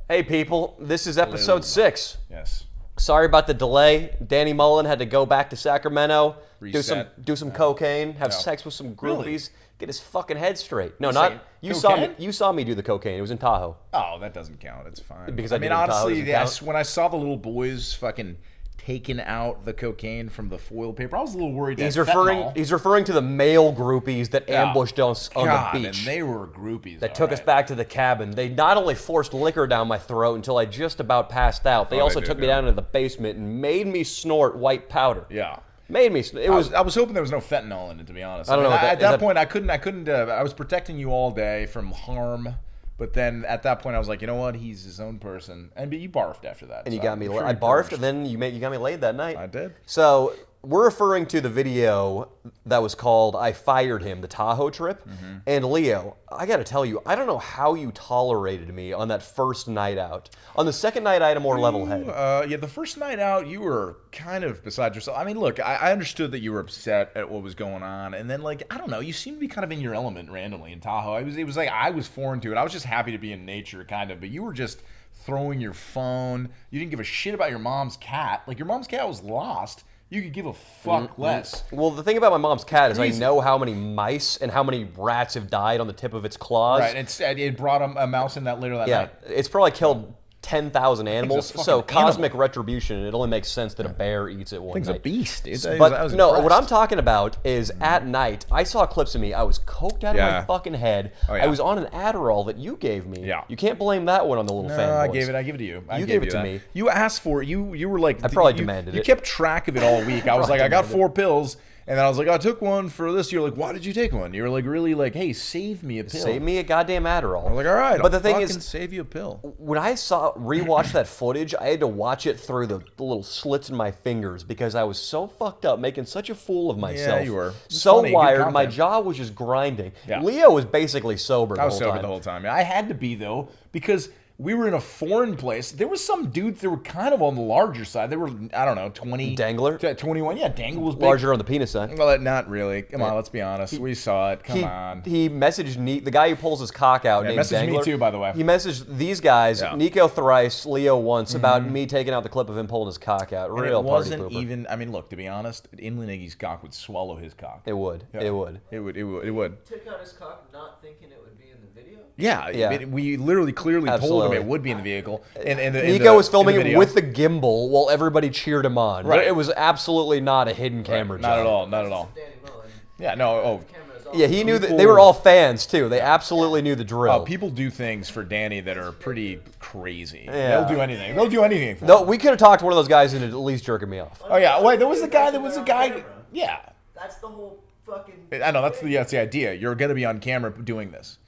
Hey people, this is episode 6. Yes. Sorry about the delay. Danny Mullen had to go back to Sacramento, Reset. do some cocaine, have sex with some groupies, Really? get his fucking head straight. No, saying you cocaine? saw me do the cocaine. It was in Tahoe. Oh, that doesn't count. It's fine. Because I I mean, did it in Tahoe, honestly, doesn't yes. count? When I saw the little boys fucking taking out the cocaine from the foil paper, I was a little worried. He's that referring fentanyl- he's referring to the male groupies that ambushed us on God, the beach. and they were groupies. That took us back to the cabin. They not only forced liquor down my throat until I just about passed out, they also they took did, me yeah. down into the basement and made me snort white powder. Yeah. Made me. It was. I was hoping there was no fentanyl in it, to be honest. I don't know what that- At is that that- point, I couldn't. I was protecting you all day from harm, but then at that point, I was like, you know what? He's his own person, and you barfed after that. And you so got I'm me. sure I you barfed, purged. and then you got me laid that night. I did. So we're referring to the video that was called "I Fired Him," the Tahoe trip. Mm-hmm. And Leo, I got to tell you, I don't know how you tolerated me on that first night out. On the second night, I had a more level head. Yeah, the first night out, you were kind of beside yourself. I mean, look, I understood that you were upset at what was going on, and then, like, I don't know, you seemed to be kind of in your element randomly in Tahoe. It was like I was foreign to it. I was just happy to be in nature, kind of, but you were just throwing your phone. You didn't give a shit about your mom's cat. Like, your mom's cat was lost. You could give a fuck less. Well, the thing about my mom's cat is Crazy. I know how many mice and how many rats have died on the tip of its claws. Right, it brought a mouse in that later that Yeah, night. it's probably killed 10,000 animals. fucking So cosmic animal. retribution. It only makes sense that a bear eats it one Thing's a night. beast, dude. But I was no, what impressed. I'm talking about is at night, I saw clips of me. I was coked out of my Yeah. fucking head. Oh, yeah. I was on an Adderall that you gave me. Yeah. You can't blame that one on the little No, fanboys. I gave it to you. You gave it to that. me. You asked for it. You were like, I probably you, demanded You it. kept track of it all week. I was like, Probably I got demanded 4 pills, and then I was like, I took one for this. You're like, why did you take one? You were like, really like, hey, save me a pill. Save me a goddamn Adderall. I was like, all right, But the I'll thing fucking is, save you a pill. when I rewatched that footage, I had to watch it through the little slits in my fingers because I was so fucked up, making such a fool of myself. you were. It's So funny, good wired, my content. jaw was just grinding. Yeah. Leo was basically sober the I was whole sober time. the whole time. I had to be though because we were in a foreign place. There was some dudes that were kind of on the larger side. They were, I don't know, 20. Dangler? 21. Yeah, Dangle was big. Larger on the penis side. Well, not really. Come on, let's be honest. We saw it. Come on. He messaged the guy who pulls his cock out. Yeah, named messaged me Dangler. too, by the way. He messaged these guys, Yeah. Nico thrice, Leo once, about me taking out the clip of him pulling his cock out. And Real it party wasn't pooper. even. I mean, look. To be honest, Inland Iggy's cock would swallow his cock. It would. Yeah. It would. It would. It would. It would. Took out his cock, not thinking it would be in the video. Yeah. Yeah. We literally, clearly told Absolutely. him it would be in the vehicle. And Nico was filming it it with the gimbal while everybody cheered him on. Right. It was absolutely not a hidden camera Not job. at all. Not at all. Danny Mullen. Yeah. No. Oh. Camera's off. Yeah, he knew that they were all fans too. They absolutely knew the drill. People do things for Danny that are pretty crazy. Yeah. They'll do anything. They'll do anything for No, him. we could have talked one of those guys into at least jerking me off. Oh yeah. Wait. There was a guy. Yeah. That's the whole fucking. I know that's the idea. You're gonna be on camera doing this.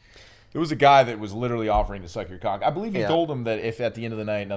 There was a guy that was literally offering to suck your cock. I believe you Yeah. told him that if at the end of the night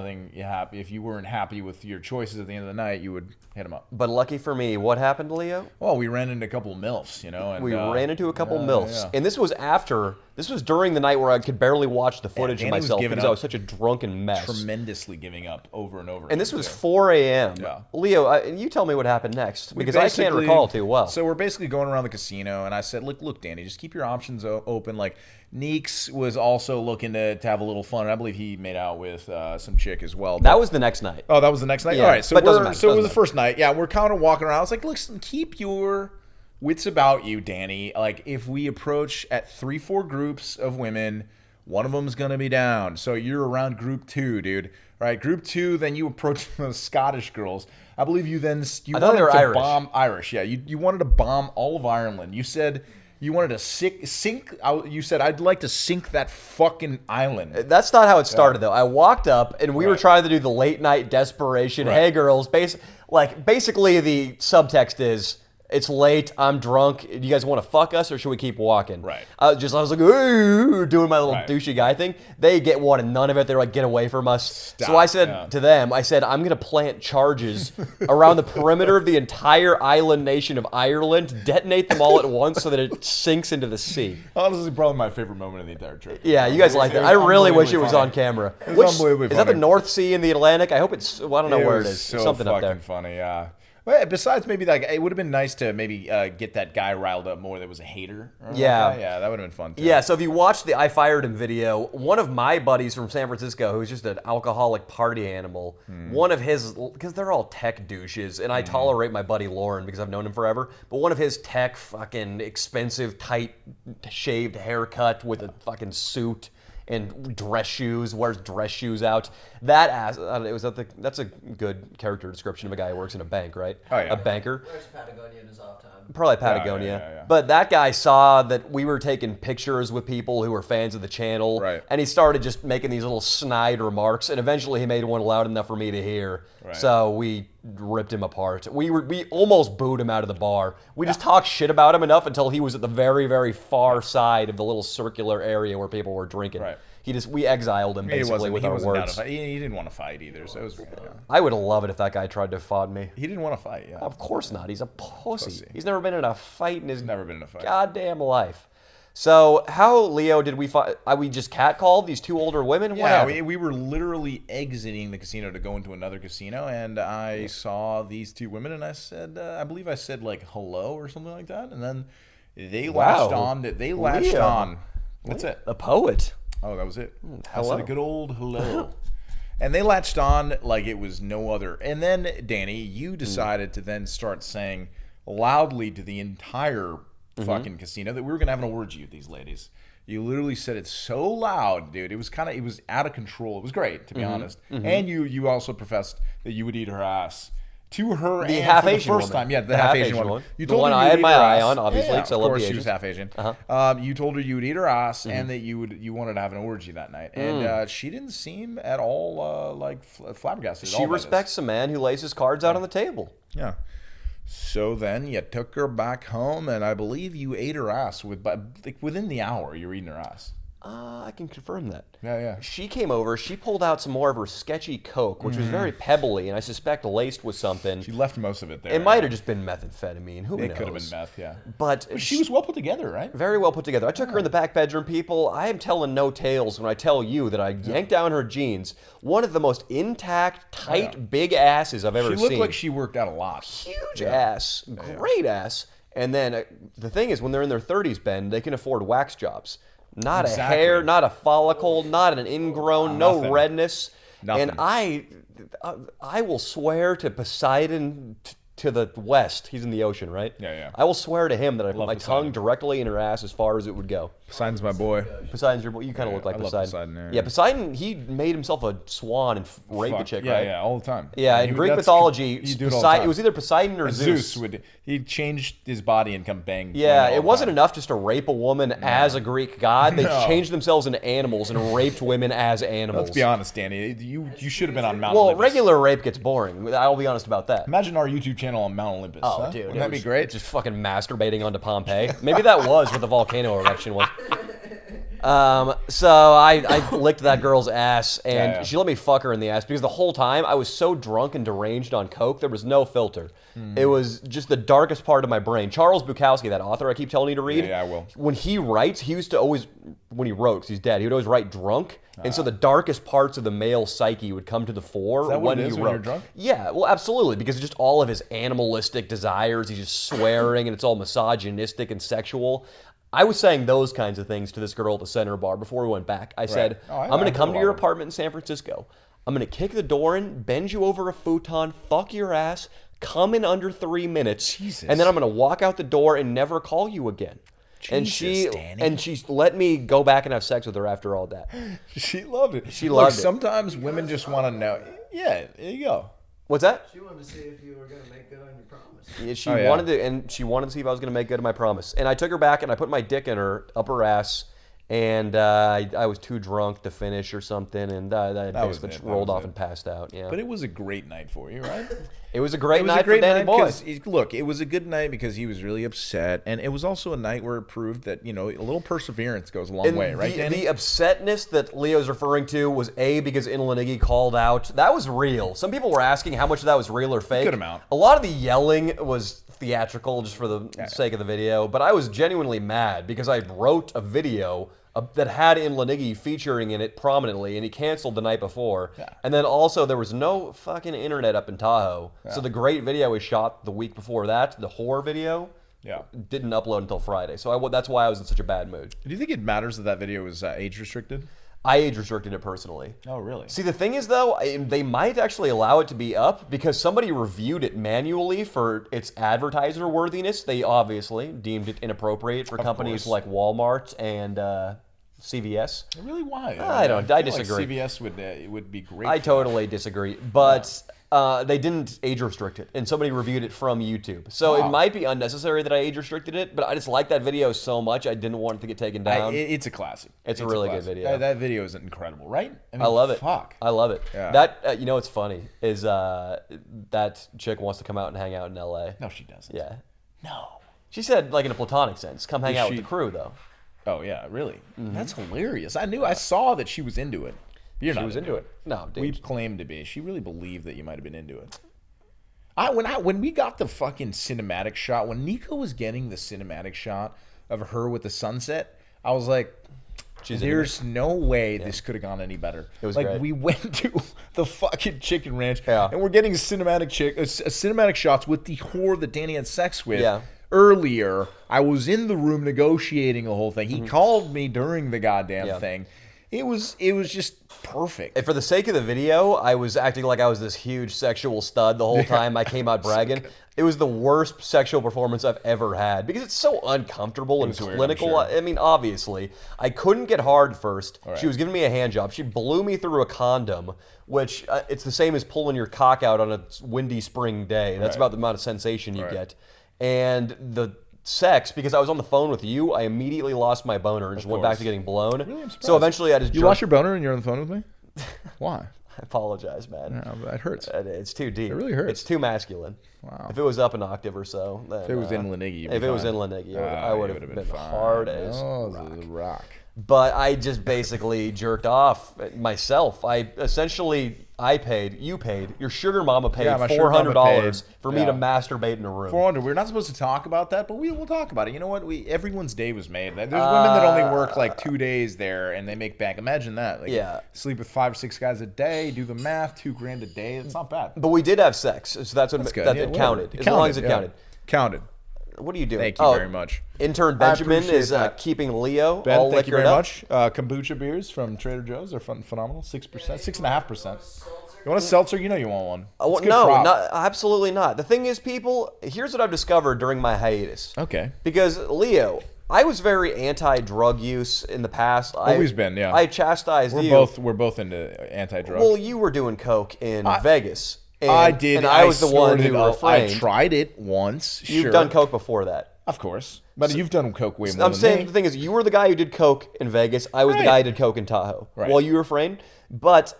if you weren't happy with your choices at the end of the night, you would hit him up. But lucky for me, what happened, Leo? Well, we ran into a couple of MILFs, you know. And, We ran into a couple yeah, milfs, yeah. and this was during the night where I could barely watch the footage of Danny was myself giving because I up was such a drunken mess. Tremendously giving up over and over. And this was too. 4 a.m. Yeah. Leo, you tell me what happened next We because I can't basically- recall too well. So we're basically going around the casino, and I said, look, Danny, just keep your options open. Like, Neeks was also looking to have a little fun, and I believe he made out with some chick as well. That was the next night. Oh, that was the next night? Yeah, All right, so but it doesn't we're matter, so it doesn't was the first night. Yeah, we're kind of walking around. I was like, listen, keep your wits about you, Danny. Like, if we approach at 3-4 groups of women, one of them's going to be down. So you're around group 2, dude. All right, group 2, then you approach the Scottish girls. I believe you then you I thought they wanted were to Irish. bomb Irish. Yeah, you wanted to bomb all of Ireland. You said you wanted to sink. You said I'd like to sink that fucking island. That's not how it started, though. I walked up, and we were Right. trying to do the late night desperation. Right. Hey, girls. Basically, the subtext is, it's late, I'm drunk. Do you guys want to fuck us, or should we keep walking? Right. I was like, ooh, doing my little Right. douchey guy thing. They wanted none of it. They were like, get away from us. So I said to them, I'm going to plant charges around the perimeter of the entire island nation of Ireland, detonate them all at once so that it sinks into the sea. Honestly, probably my favorite moment of the entire trip. Yeah, you guys like that. was I really wish it unbelievably was funny. on camera. It was unbelievably Is that the funny. North Sea and the Atlantic? I hope it's, well, I don't know where it is. So Something up fucking there. funny, yeah. Well, besides maybe like it would have been nice to maybe get that guy riled up more that was a hater. Yeah. Yeah, that would have been fun too. Yeah, so if you watch the I Fired Him video, one of my buddies from San Francisco, who's just an alcoholic party animal, one of his, because they're all tech douches, and I tolerate my buddy Lauren because I've known him forever, but one of his tech fucking expensive, tight, shaved haircut with a fucking suit and dress shoes, wears dress shoes out. That ass, that's a good character description of a guy who works in a bank, right? Oh, yeah. A banker. Wears Patagonia in his off time. Probably Patagonia. Yeah. But that guy saw that we were taking pictures with people who were fans of the channel. Right. And he started just making these little snide remarks. And eventually he made one loud enough for me to hear. Right. So we ripped him apart. We almost booed him out of the bar. We just talked shit about him enough until he was at the very, very far side of the little circular area where people were drinking. Right. We exiled him basically with our words. He didn't want to fight either, so it was. I would have loved it if that guy tried to fight me. He didn't want to fight. Yeah. Of course not. He's a pussy. He's never been in a fight in his Never been in a fight. goddamn life. So how, Leo, did we find? We just catcalled these two older women? What Yeah, happened? we were literally exiting the casino to go into another casino, and I saw these two women, and I said, I believe I said like hello or something like that, and then they latched on. That's it. A poet. Oh, that was it. I hello. said a good old hello. And they latched on like it was no other. And then, Danny, you decided to then start saying loudly to the entire fucking casino that we were going to have an orgy with these ladies. You literally said it so loud, dude. It was out of control. It was great, to be honest. And you also professed that you would eat her ass. To her The and half for the Asian first woman. time. Yeah, the half Asian woman. You The told one her I you'd had eat my her eye ass. on, obviously, Yeah, because I of love course the she was Asians. half Asian. You told her you would eat her ass and that you wanted to have an orgy that night. And she didn't seem at all like flabbergasted. She respects a man who lays his cards out on the table. Yeah. So then you took her back home, and I believe you ate her ass within the hour. You were eating her ass. I can confirm that. Yeah. She came over. She pulled out some more of her sketchy Coke, which was very pebbly, and I suspect laced with something. She left most of it there. It might have just been methamphetamine. Who knows? It could have been meth, yeah. But she was well put together, right? very well put together. I took her in the back bedroom, people. I am telling no tales when I tell you that I yanked down her jeans. One of the most intact, tight, big asses I've ever seen. She looked like she worked out a lot. Huge ass. Great ass. And then the thing is, when they're in their 30s, Ben, they can afford wax jobs. Not a hair, not a follicle, not an ingrown, no redness. Nothing. And I will swear to Poseidon to the west. He's in the ocean, right? Yeah. I will swear to him that I put my Poseidon. tongue directly in her ass as far as it would go. Poseidon's my boy. Poseidon's your boy. You kind of look like I love Poseidon. Poseidon, Yeah, Poseidon, he made himself a swan and raped the chick, right? Yeah, all the time. Yeah, in Greek mythology, he do it all the time. it was either Poseidon or Zeus. He changed his body and come bang. Yeah, all it the wasn't time. enough just to rape a woman as a Greek god. They changed themselves into animals and raped women as animals. Let's be honest, Danny. You should have been on Mount Well, Olympus. regular rape gets boring. I'll be honest about that. Imagine our YouTube channel on Mount Olympus. Oh, huh? dude. Wouldn't that be great? Just fucking masturbating onto Pompeii. Maybe that was what the volcano eruption was. So I licked that girl's ass, and she let me fuck her in the ass because the whole time I was so drunk and deranged on coke, there was no filter. It was just the darkest part of my brain. Charles Bukowski, that author I keep telling you to read. Yeah, I will. When he writes, he used to always, when he wrote, 'cause he's dead, he would always write drunk, and so the darkest parts of the male psyche would come to the fore Is that when what it he is wrote. when you're drunk? Yeah, well, absolutely, because just all of his animalistic desires, he's just swearing, and it's all misogynistic and sexual. I was saying those kinds of things to this girl at the center bar before we went back. I said, I'm going to come to your apartment in San Francisco. I'm going to kick the door in, bend you over a futon, fuck your ass, come in under 3 minutes, and then I'm going to walk out the door and never call you again. Danny. And she let me go back and have sex with her after all that. She loved it. She loved it. Sometimes women just want to know. Yeah, there you go. What's that? She wanted to see if you were going to make good on your promise. Yeah, she wanted to, and she wanted to see if I was going to make good on my promise. And I took her back and I put my dick in her upper ass, and I was too drunk to finish or something, and I basically just rolled off and passed out. Yeah. But it was a great night for you, right? It was a great night for Danny Boy. Look, it was a good night because he was really upset, and it was also a night where it proved that a little perseverance goes a long way, right, Danny? The upsetness that Leo's referring to was because Inland Iggy called out. That was real. Some people were asking how much of that was real or fake. Good amount. A lot of the yelling was theatrical just for the sake of the video, but I was genuinely mad because I wrote a video that had In Lenigi featuring in it prominently, and he canceled the night before. Yeah. And then also there was no fucking internet up in Tahoe, so the great video was shot the week before that. The horror video didn't upload until Friday, so that's why I was in such a bad mood. Do you think it matters that video was age restricted? I age restricted it personally. Oh, really? See, the thing is, though, they might actually allow it to be up because somebody reviewed it manually for its advertiser worthiness. They obviously deemed it inappropriate for companies like Walmart and CVS. Really? Why? I feel disagree. Like CVS would be great. I totally disagree, but they didn't age restrict it, and somebody reviewed it from YouTube. So it might be unnecessary that I age restricted it, but I just like that video so much I didn't want it to get taken down. It's a classic. It's a really good video. That video is incredible, right? I mean, love it. Fuck. I love it. Yeah. That you know what's funny is that chick wants to come out and hang out in LA. No, she doesn't. Yeah. No. She said like in a platonic sense, come hang out with the crew though. Oh yeah, really? That's hilarious. I saw that she was into it. You're not into it. No, dude. We claimed to be. She really believed that you might have been into it. When we got the fucking cinematic shot, when Nico was getting the cinematic shot of her with the sunset, I was like, there's no way this could have gone any better. It was like great. We went to the fucking chicken ranch, Yeah. and we're getting cinematic shots with the whore that Danny had sex with. Yeah. Earlier, I was in the room negotiating the whole thing. He called me during the goddamn thing. It was just perfect. And for the sake of the video, I was acting like I was this huge sexual stud the whole time I came out bragging. It was the worst sexual performance I've ever had because it's so uncomfortable and clinical. Weird, I'm sure. I mean, obviously, I couldn't get hard first. Right. She was giving me a hand job. She blew me through a condom, which it's the same as pulling your cock out on a windy spring day. That's about the amount of sensation you get. And the sex, because I was on the phone with you, I immediately lost my boner and just went back to getting blown. Really? I'm surprised. So eventually I just You lost your boner and you're on the phone with me? Why? I apologize, man. Yeah, that hurts. It's too deep. It really hurts. It's too masculine. Wow. If it was up an octave or so, then, If it was in Lenigi, if it was in Lenigi, I would have been hard as rock. But I just basically jerked off myself. I paid, you paid, your sugar mama paid Yeah, my sugar mama $400 paid. for me to masturbate in a room. 400. We're not supposed to talk about that, but we'll talk about it. You know what? Everyone's day was made. There's women that only work like 2 days there and they make back. Imagine that. Like, sleep with 5 or 6 guys a day. Do the math. $2,000 a day. It's not bad. But we did have sex, so that's what it counted. As long as it counted. Counted. What are you doing? Thank you very much. Intern Benjamin is keeping Leo Ben, all thank you liquored very up. much. Kombucha beers from Trader Joe's are phenomenal. 6%, 6.5%. You want a seltzer? You know you want one. No, absolutely not. The thing is, people, here's what I've discovered during my hiatus. Okay. Because, Leo, I was very anti-drug use in the past. Always been, yeah. I chastised you. We're both into anti-drug. Well, you were doing coke in Vegas. And, I did. And I was the one who refrained. I tried it once. You've done coke before that. Of course. But you've done coke way more than me. I'm saying the thing is, you were the guy who did coke in Vegas. I was the guy who did coke in Tahoe. Right. Well, you refrained. But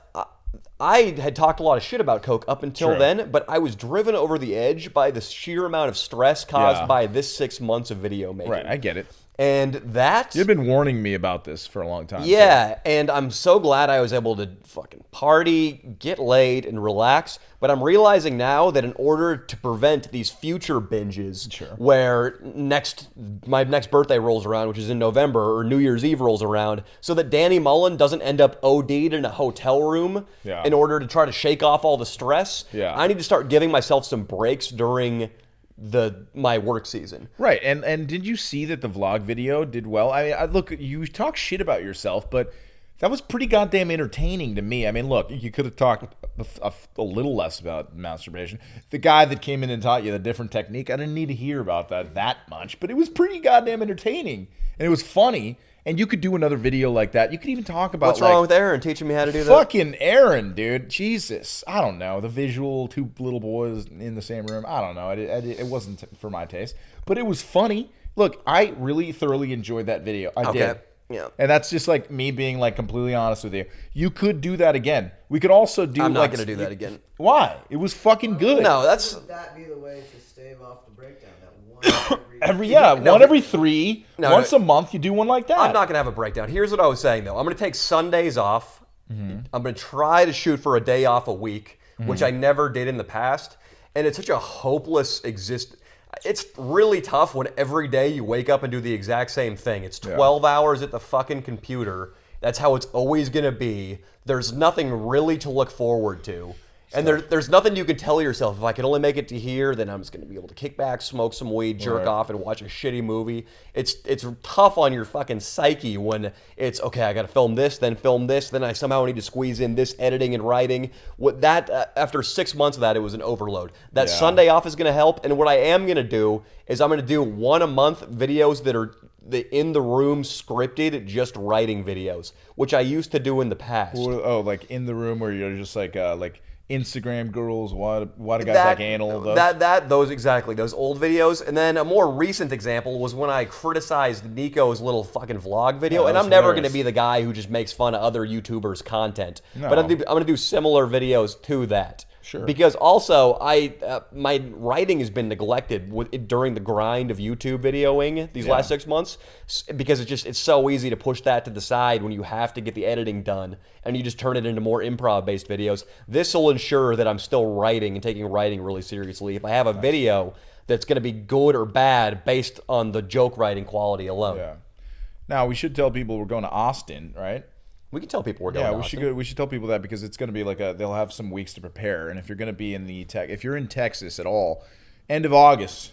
I had talked a lot of shit about coke up until then, but I was driven over the edge by the sheer amount of stress caused by this 6 months of video making. Right, I get it. And that... You've been warning me about this for a long time. Yeah, and I'm so glad I was able to fucking party, get laid, and relax. But I'm realizing now that in order to prevent these future binges, where my next birthday rolls around, which is in November, or New Year's Eve rolls around, so that Danny Mullen doesn't end up OD'd in a hotel room in order to try to shake off all the stress, I need to start giving myself some breaks during my work season. Right, and did you see that the vlog video did well? I mean, look, you talk shit about yourself, but that was pretty goddamn entertaining to me. I mean, look, you could have talked a little less about masturbation. The guy that came in and taught you the different technique, I didn't need to hear about that much, but it was pretty goddamn entertaining, and it was funny. And you could do another video like that. You could even talk about what's wrong with Aaron teaching me how to do that. Fucking Aaron, dude. Jesus. I don't know. The visual, 2 little boys in the same room. I don't know. It wasn't for my taste. But it was funny. Look, I really thoroughly enjoyed that video. I did. Yeah. And that's just like me being like completely honest with you. You could do that again. We could also do I'm not going to do that again. Why? It was fucking good. No, Would that be the way to stave off the breakdown? That one every 3. Once a month, you do one like that. I'm not going to have a breakdown. Here's what I was saying, though. I'm going to take Sundays off. I'm going to try to shoot for a day off a week, which I never did in the past. And it's such a hopeless existence. It's really tough when every day you wake up and do the exact same thing. It's 12 hours at the fucking computer. That's how it's always going to be. There's nothing really to look forward to. And there's nothing you can tell yourself, if I can only make it to here, then I'm just going to be able to kick back, smoke some weed, jerk off, and watch a shitty movie. It's tough on your fucking psyche when it's, okay, I got to film this, then I somehow need to squeeze in this editing and writing. After 6 months of that, it was an overload. That Sunday off is going to help, and what I am going to do is I'm going to do 1 a month videos that are the in the room scripted, just writing videos, which I used to do in the past. Oh, like in the room where you're just like Instagram girls, why do guys like anal? Those exactly, those old videos. And then a more recent example was when I criticized Nico's little fucking vlog video. And I'm never going to be the guy who just makes fun of other YouTubers' content. No. But I'm going to do similar videos to that. Sure. Because also, my writing has been neglected during the grind of YouTube videoing these last 6 months, because it's so easy to push that to the side when you have to get the editing done, and you just turn it into more improv-based videos. This will ensure that I'm still writing and taking writing really seriously. If I have a video that's going to be good or bad based on the joke writing quality alone. Yeah. Now, we should tell people we're going to Austin, right? We can tell people we're going. Yeah, we should tell people that, because it's going to be like they'll have some weeks to prepare, and if you're going to be if you're in Texas at all, end of August,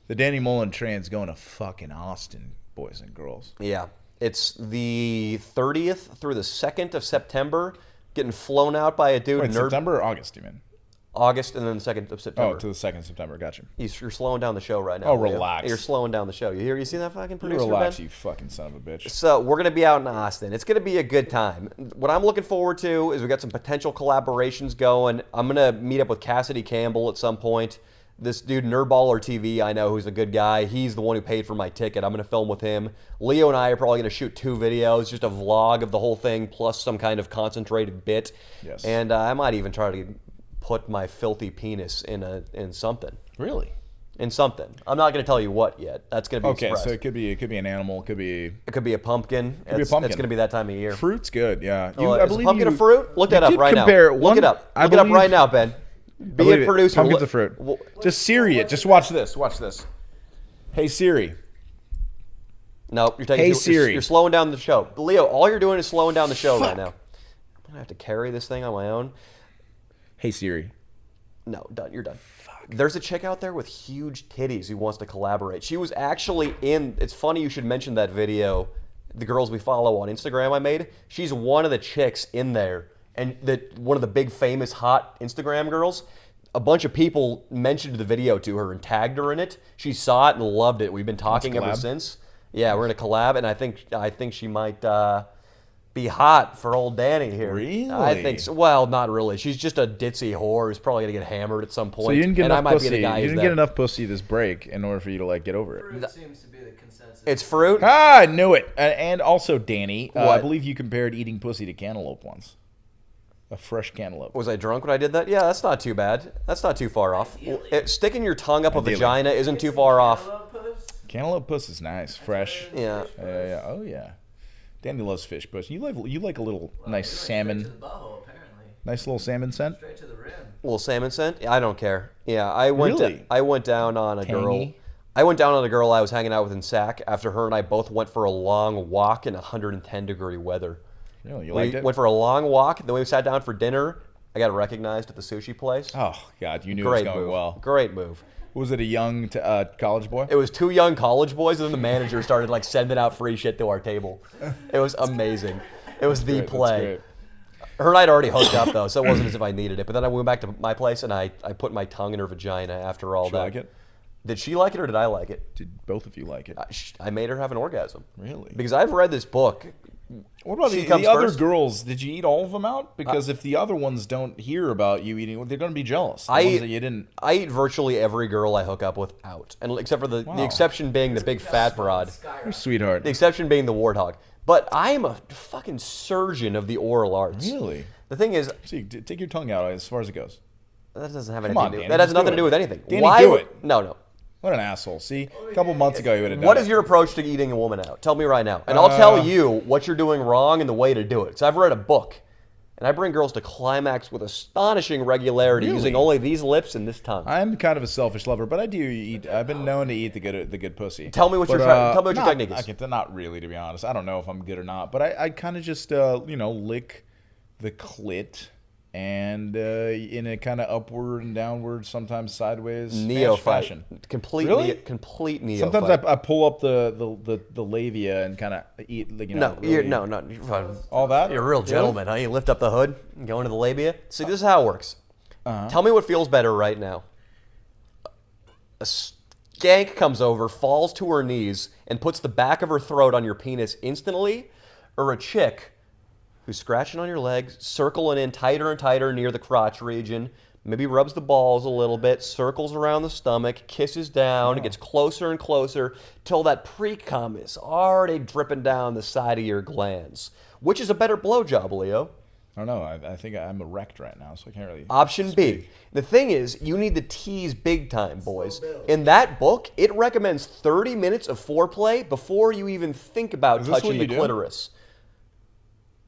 the Danny Mullen train's going to fucking Austin, boys and girls. Yeah, it's the 30th through the 2nd of September. Getting flown out by a dude. Wait, September or August, you mean? August and then the 2nd of September. Oh, to the 2nd of September. Gotcha. You're slowing down the show right now. Oh, relax. You're slowing down the show. You see that fucking producer, relax, Ben? you fucking son of a bitch. So we're going to be out in Austin. It's going to be a good time. What I'm looking forward to is we got some potential collaborations going. I'm going to meet up with Cassidy Campbell at some point. This dude, Nerdballer TV, I know, who's a good guy. He's the one who paid for my ticket. I'm going to film with him. Leo and I are probably going to shoot 2 videos, just a vlog of the whole thing, plus some kind of concentrated bit. Yes. And I might even try to put my filthy penis in something. Really? In something. I'm not going to tell you what yet. That's going to be okay. expressed. So it could be an animal. It could be a pumpkin. It could be a pumpkin. It's going to be that time of year. Fruit's good. Yeah. I believe a pumpkin a fruit? Look that up right now. Look it up. Look it up right now, Ben. Be a producer. Pumpkin's a fruit. Just Siri it. Just watch this. Watch this. Hey Siri. No, you're taking. Hey Siri. You're slowing down the show, Leo. All you're doing is slowing down the show right now. I'm gonna have to carry this thing on my own. Hey Siri. No, done. You're done. Fuck. There's a chick out there with huge titties who wants to collaborate. She was actually in. It's funny you should mention that video. The girls we follow on Instagram I made. She's one of the chicks in there. And one of the big famous hot Instagram girls, a bunch of people mentioned the video to her and tagged her in it. She saw it and loved it. We've been talking ever since. Yeah, we're in a collab, and I think she might be hot for old Danny here. Really? I think so. Well, not really. She's just a ditzy whore who's probably gonna get hammered at some point. So you didn't get enough pussy. You didn't get enough pussy this break in order for you to get over it. Fruit seems to be the consensus. It's fruit. I knew it. And also, Danny, I believe you compared eating pussy to cantaloupe once. A fresh cantaloupe. Was I drunk when I did that? Yeah, that's not too bad. That's not too far off. Sticking your tongue up a vagina isn't too far off. Cantaloupe puss is nice, fresh. Yeah. Yeah. Oh yeah. Danny loves fish puss. You like a little nice salmon. Straight to the butthole, apparently. Nice little salmon scent. Straight to the rim. Little salmon scent? Yeah, I don't care. Yeah, I went down on a Tangy. girl. I went down on a girl I was hanging out with in Sac after her and I both went for a long walk in 110-degree weather. Really? You liked it? We went for a long walk, then we sat down for dinner. I got recognized at the sushi place. Oh, God, you knew it was going well. Great move. Was it a young college boy? It was 2 young college boys, and then the manager started sending out free shit to our table. It was amazing. It was the play. Her and I had already hooked up, though, so it wasn't as if I needed it. But then I went back to my place, and I put my tongue in her vagina after all that. Did she like it? Did she like it, or did I like it? Did both of you like it? I made her have an orgasm. Really? Because I've read this book. What about the other girls? Did you eat all of them out? Because if the other ones don't hear about you eating, they're going to be jealous. The ones that you didn't. I eat virtually every girl I hook up with out, and except for the exception being the big fat broad. You're a sweetheart. The exception being the warthog. But I am a fucking surgeon of the oral arts. Really? The thing is, see, take your tongue out as far as it goes. That doesn't have anything to do. Danny, that has nothing to do with anything. Danny, do it. No. What an asshole. See, a couple months ago you would have done What is your approach to eating a woman out? Tell me right now. And I'll tell you what you're doing wrong and the way to do it. Because I've read a book. And I bring girls to climax with astonishing regularity using only these lips and this tongue. I'm kind of a selfish lover, but I do eat. I've been known to eat the good pussy. Tell me what your technique is. Not really, to be honest. I don't know if I'm good or not, but I kind of just lick the clit and in a kind of upward and downward, sometimes sideways fashion. Complete neophyte. Sometimes I pull up the labia and kind of eat. No, you're fine. All that. You're a real gentleman, huh? You lift up the hood, and go into the labia. See, this is how it works. Tell me what feels better right now. A skank comes over, falls to her knees, and puts the back of her throat on your penis instantly, or a chick who's scratching on your legs, circling in tighter and tighter near the crotch region, maybe rubs the balls a little bit, circles around the stomach, kisses down, it gets closer and closer till that pre-cum is already dripping down the side of your glands. Which is a better blowjob, Leo? I don't know. I think I'm erect right now, so I can't really. Option B. The thing is, you need to tease big time, boys. In that book, it recommends 30 minutes of foreplay before you even think about touching the clitoris.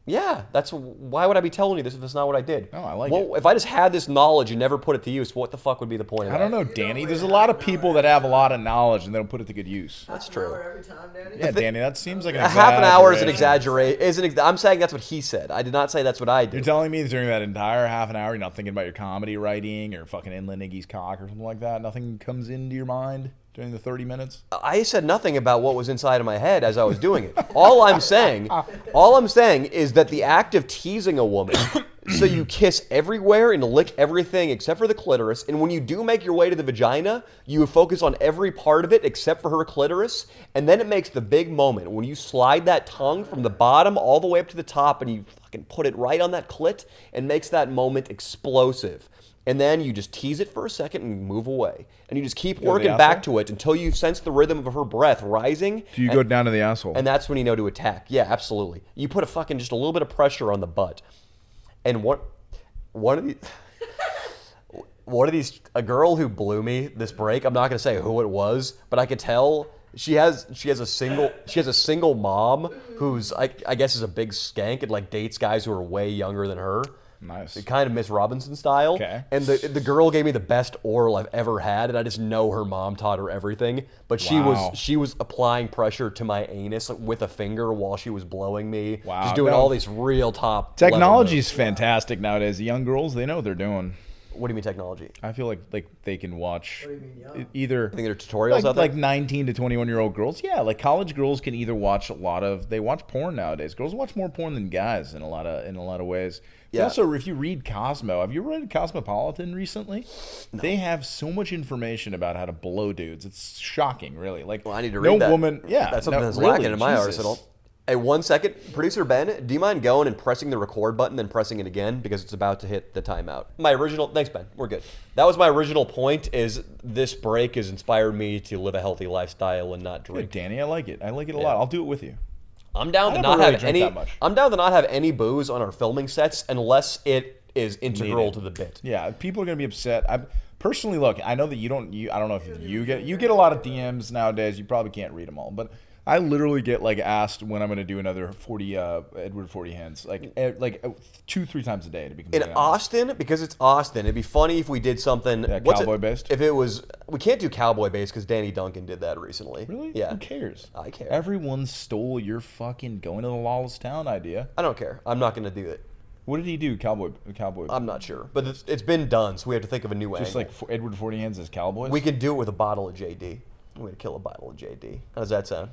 Yeah, why would I be telling you this if it's not what I did? Oh, I like it. If I just had this knowledge and never put it to use, what the fuck would be the point of that? I don't know, Danny. There's a lot of people that have a lot of knowledge and they don't put it to good use. That's true. Every time, Danny? Yeah, Danny, that seems like an half an hour is an exaggeration. I'm saying that's what he said. I did not say that's what I did. You're telling me during that entire half an hour, you're not thinking about your comedy writing or fucking Inland Iggy's cock or something like that? Nothing comes into your mind during the 30 minutes? I said nothing about what was inside of my head as I was doing it. All I'm saying is that the act of teasing a woman, so you kiss everywhere and lick everything except for the clitoris, and when you do make your way to the vagina, you focus on every part of it except for her clitoris, and then it makes the big moment when you slide that tongue from the bottom all the way up to the top and you fucking put it right on that clit and makes that moment explosive. And then you just tease it for a second and move away. And you just keep working back to it until you sense the rhythm of her breath rising. Do you go down to the asshole? And that's when you know to attack. Yeah, absolutely. You put just a little bit of pressure on the butt. And one of these, a girl who blew me this break, I'm not going to say who it was, but I could tell she has a single mom who's, I guess is a big skank and like dates guys who are way younger than her. Nice. Kind of Miss Robinson style. Okay. And the girl gave me the best oral I've ever had, and I just know her mom taught her everything. But she was applying pressure to my anus with a finger while she was blowing me. Wow. Just doing all these real top. Technology's fantastic nowadays. The young girls, they know what they're doing. What do you mean technology? I feel like they can watch What do you mean, young? either. I think there are tutorials out there. Like 19 to 21-year-old girls. Yeah, like college girls can either watch they watch porn nowadays. Girls watch more porn than guys in a lot of ways. Yeah. Also, if you read Cosmo, have you read Cosmopolitan recently? No. They have so much information about how to blow dudes. It's shocking, really. Like, well, I need to read that. No woman, yeah. That's something that's lacking in my arsenal. Hey, 1 second. Producer Ben, do you mind going and pressing the record button and pressing it again? Because it's about to hit the timeout. Thanks, Ben. We're good. That was my original point, is this break has inspired me to live a healthy lifestyle and not drink. Good, Danny, I like it. I like it a lot. I'll do it with you. I'm down to not have any booze on our filming sets unless it is integral to the bit. Yeah, people are going to be upset. Personally, look, I know that I don't know if you get a lot of DMs nowadays. You probably can't read them all, but I literally get asked when I'm going to do another 40 Edward 40 hands, 2-3 times a day to be completely honest. Austin, because it's Austin, it'd be funny if we did something cowboy based. If it was, we can't do cowboy based because Danny Duncan did that recently. Really? Yeah. Who cares? I care. Everyone stole your fucking going to the lawless town idea. I don't care. I'm not going to do it. What did he do, cowboy? I'm not sure, but it's been done, so we have to think of a new angle. Just like Edward 40 hands as cowboys. We could do it with a bottle of JD. We're gonna kill a bottle of JD. How does that sound?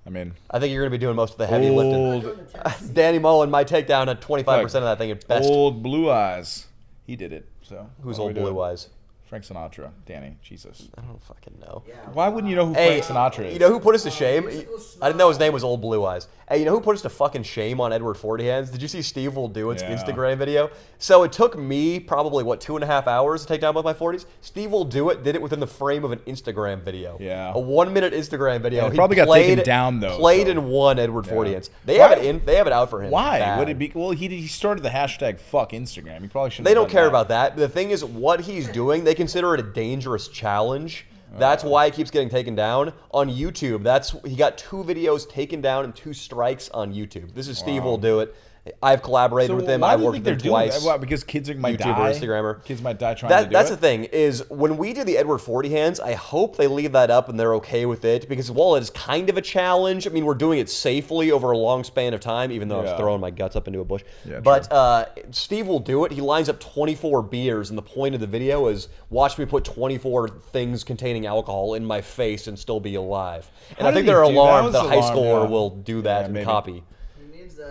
I mean, I think you're going to be doing most of the heavy lifting. Danny Mullen might take down at 25% of that thing at best. Old Blue Eyes. He did it. So who's Old Blue Eyes? Frank Sinatra. Danny. Jesus. I don't fucking know. Yeah, why wouldn't you know who Frank Sinatra is? You know who put us to shame? I didn't know his name was Old Blue Eyes. Hey, you know who put us to fucking shame on Edward 40 Hands? Did you see Steve Will Do It's Instagram video? So it took me probably, 2.5 hours to take down both my 40s? Steve Will Do It did it within the frame of an Instagram video. Yeah. A 1-minute Instagram video. He probably got taken down, though. Played and won Edward 40 Hands. They have it out for him. Why? Would it be? Well, he started the hashtag fuck Instagram. He probably shouldn't. They don't care about that. The thing is, what he's doing, they consider it a dangerous challenge. That's why he keeps getting taken down on YouTube. He got 2 videos taken down and 2 strikes on YouTube. This is Steve Will Do It. I've collaborated with him. I've worked with him twice. Why? Because kids might die. YouTuber, Instagrammer. Kids might die trying to do That's it. the thing is when we do the Edward 40 hands, I hope they leave that up and they're okay with it because while it is kind of a challenge, I mean we're doing it safely over a long span of time, even though I was throwing my guts up into a bush. Yeah, but Steve will do it. He lines up 24 beers, and the point of the video is watch me put 24 things containing alcohol in my face and still be alive. And I think they're alarmed that a high schooler will do that and copy. He needs that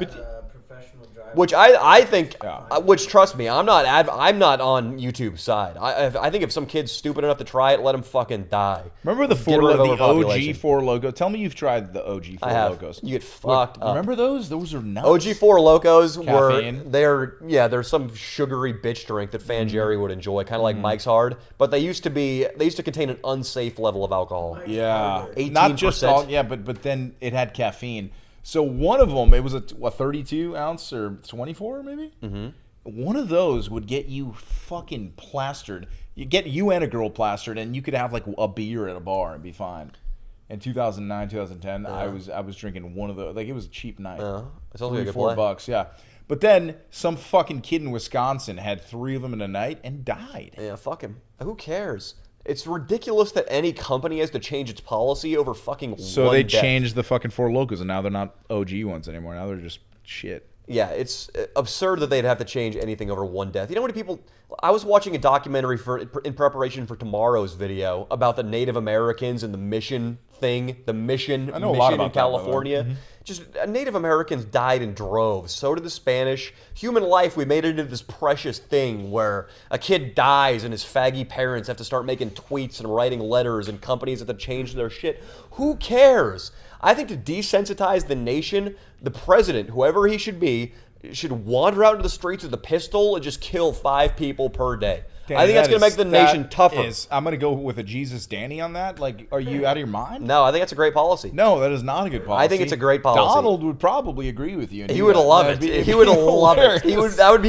professional driver. Which I think, which trust me, I'm not on YouTube's side. I think if some kid's stupid enough to try it, let him fucking die. Remember the OG 4 Loco? Tell me you've tried the OG 4 Locos. You get fucked up. Remember those? Those are nuts. OG 4 Locos Caffeine. they're some sugary bitch drink that Fan Jerry would enjoy, kind of like Mike's Hard, but they used to contain an unsafe level of alcohol. Yeah, 18%. not just all. Yeah, but then it had caffeine. So one of them, it was a 32 ounce or 24 maybe. Mm-hmm. One of those would get you fucking plastered. You get you and a girl plastered, and you could have like a beer at a bar and be fine. In 2009, 2010, I was drinking one of those. Like it was a cheap night. It's only $4, yeah. But then some fucking kid in Wisconsin had 3 of them in a night and died. Yeah, fuck him. Who cares? It's ridiculous that any company has to change its policy over fucking So one they death. changed the fucking 4 Locos, and now they're not OG ones anymore. Now they're just shit. Yeah, it's absurd that they'd have to change anything over one death. You know how many people... I was watching a documentary in preparation for tomorrow's video about the Native Americans and the mission thing, the mission in California. Just Native Americans died in droves. So did the Spanish. Human life, we made it into this precious thing where a kid dies and his faggy parents have to start making tweets and writing letters and companies have to change their shit. Who cares? I think to desensitize the nation, the president, whoever he should be, should wander out into the streets with a pistol and just kill 5 people per day. Danny, I think that's going to make the nation tougher. I'm going to go with a Jesus Danny on that. Like, are you out of your mind? No, I think that's a great policy. No, that is not a good policy. I think it's a great policy. Donald would probably agree with you. He would love it. He would love it. He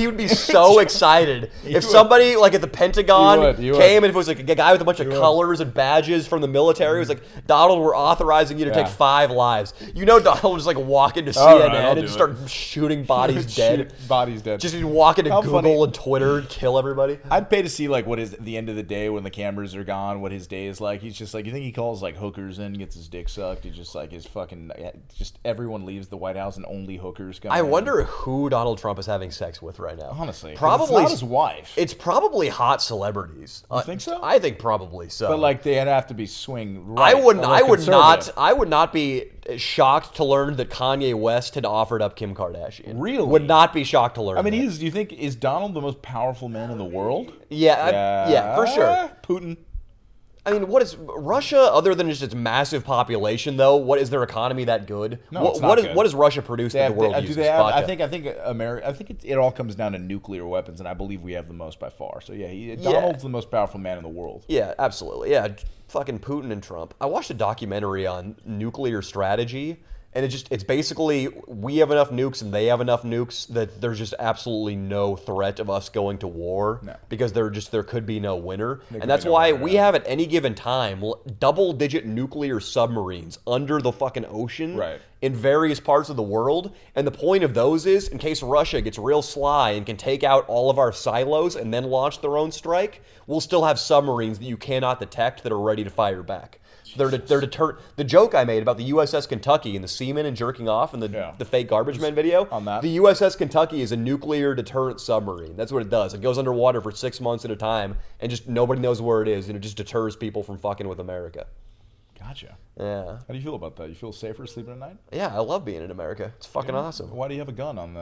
would be so excited if somebody like at the Pentagon came and if it was like a guy with a bunch of colors and badges from the military was like, Donald, we're authorizing you to take 5 lives. You know, Donald would just like walk into CNN and start shooting bodies dead. Bodies dead. Just walk into Google and Twitter and kill everybody. I'd pay to see like what is at the end of the day when the cameras are gone, what his day is like. He's just like, you think he calls like hookers in, gets his dick sucked? He just like his fucking just everyone leaves the White House and only hookers come. I wonder who Donald Trump is having sex with right now. Honestly, probably it's not his wife. It's probably hot celebrities. You think so? I think probably so. But like they'd have to be swing. Right, I would not be shocked to learn that Kanye West had offered up Kim Kardashian. Really? Would not be shocked to learn. I mean, that. do you think is Donald the most powerful man in the world? Yeah, for sure. Putin. I mean, what is Russia, other than just its massive population, though? What is their economy that good? No, it's not good. What does Russia produce that the world uses? I think America. I think it all comes down to nuclear weapons, and I believe we have the most by far. So yeah, Donald's the most powerful man in the world. Yeah, absolutely. Yeah, fucking Putin and Trump. I watched a documentary on nuclear strategy. And it's basically we have enough nukes and they have enough nukes that there's just absolutely no threat of us going to war because there could be no winner. And that's why we have at any given time double-digit nuclear submarines under the fucking ocean in various parts of the world. And the point of those is in case Russia gets real sly and can take out all of our silos and then launch their own strike, we'll still have submarines that you cannot detect that are ready to fire back. They're deterrent. The joke I made about the USS Kentucky and the seamen and jerking off and the fake garbage men video. On that. The USS Kentucky is a nuclear deterrent submarine. That's what it does. It goes underwater for 6 months at a time and just nobody knows where it is and it just deters people from fucking with America. Gotcha. Yeah. How do you feel about that? You feel safer sleeping at night? Yeah, I love being in America. It's fucking awesome. Why do you have a gun on